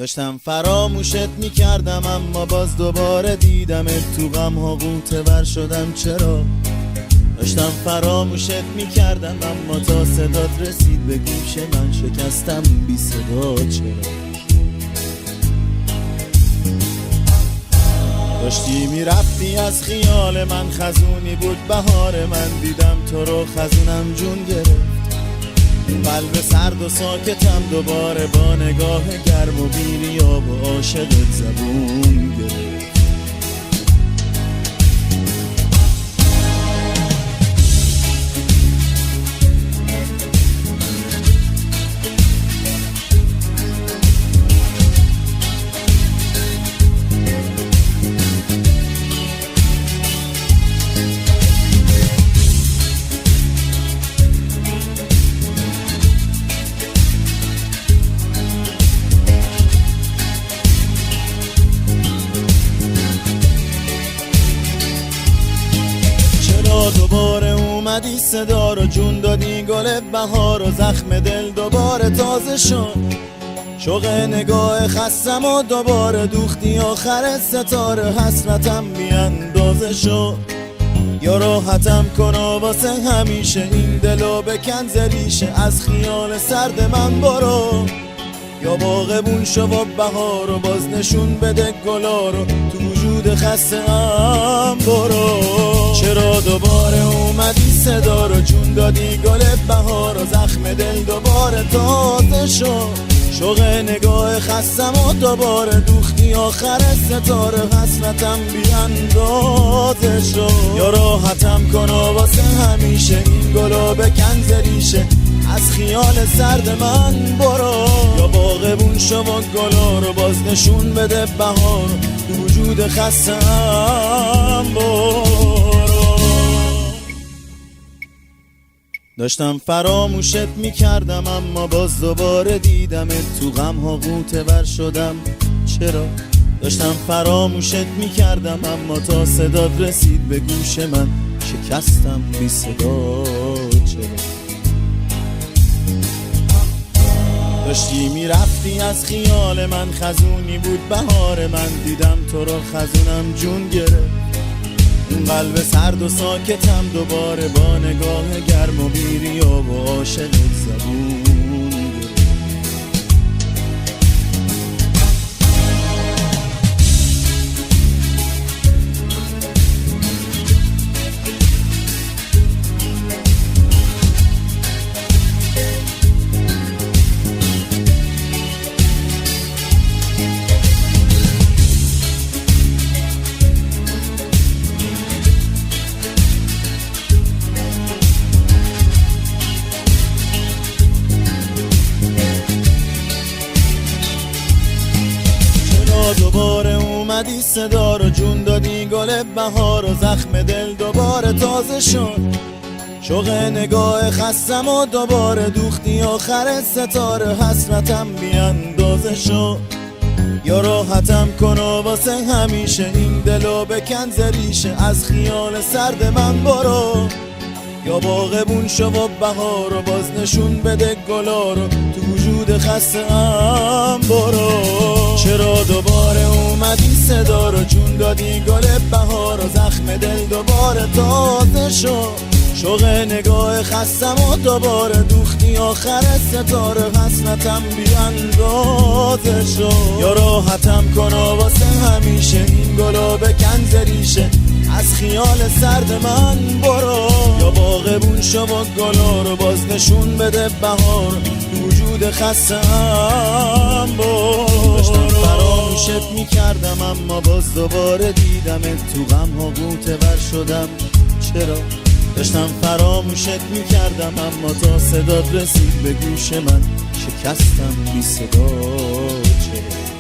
داشتم فراموشت میکردم اما باز دوباره دیدمت تو غم ها غوطه ور شدم. چرا؟ داشتم فراموشت میکردم اما تا صدات رسید به گوش من شکستم بی صدا. چرا؟ داشتی میرفتی از خیال من، خزونی بود بهار من، دیدم تو رو خزونم جون گرفت. قلب سرد و ساکتم دوباره با نگاه گرم و بی‌ریاب و عاشقت زبون گرفت. دوباره اومدی صدا رو جون دادی، گل بهار و زخم دل دوباره تازه شد. شوق نگاه خستم و دوباره دوختی آخر ستاره، حسرتم بیاندازه شد. یا راحتم کن و واسه همیشه این دلو بکن ز ریشه، از خیال سرد من برو. یا باغبون شو و بهار و باز نشون بده گلا رو، تو وجود خسته ام برو. چرا دوباره اومدی صدا رو جون دادی، گل بهار و زخم دل دوباره تازه شد. شوق نگاه خستم و دوباره دوختی آخر ستاره، حسرتم بیاندازه شد. یا راحتم کن و واسه همیشه این گلو بکن ز ریشه، از خیال سرد من برو. یا باغبون شو و گلا رو باز نشون بده بهار، تو وجود خستم برو. داشتم فراموشت میکردم اما باز دوباره دیدمت تو غم ها غوطه ور شدم. چرا؟ داشتم فراموشت میکردم اما تا صدات رسید به گوش من شکستم بی صدا. چرا؟ داشتی میرفتی از خیال من، خزونی بود بهار من، دیدم تو رو خزونم جون گرفت. قلب سرد و ساکتم دوباره با نگاه گرم و بی‌ریاب و عاشقت زبون گرفت. دوباره اومدی صدا رو جون دادی، گل بهار و زخم دل دوباره تازه شد. شوق نگاه خستم و دوباره دوختی آخر ستاره، حسرتم بیاندازه شد. یا راحتم کن و واسه همیشه این دلو بکن ز ریشه، از خیال سرد من برو. یا باغبون شو و بهار و باز نشون بده گلا رو، تو وجود خسته ام برو. چرا دوباره اومدی صدا رو جون دادی، گل بهار و زخم دل دوباره تازه شد. شوق نگاه خستم و دوباره دوختی آخر ستاره، حسرتم بیاندازه شد. یا راحتم کن و واسه همیشه این گلو بکن ز ریشه، از خیال سرد من برو. یا باغبون شو و گلا رو باز نشون بده بهار، تو وجود خستم برو. داشتم فراموشت میکردم اما باز دوباره دیدمت تو غم ها غوطه ور شدم. چرا؟ داشتم فراموشت میکردم اما تا صدات رسید به گوش من شکستم بی صدا. چرا؟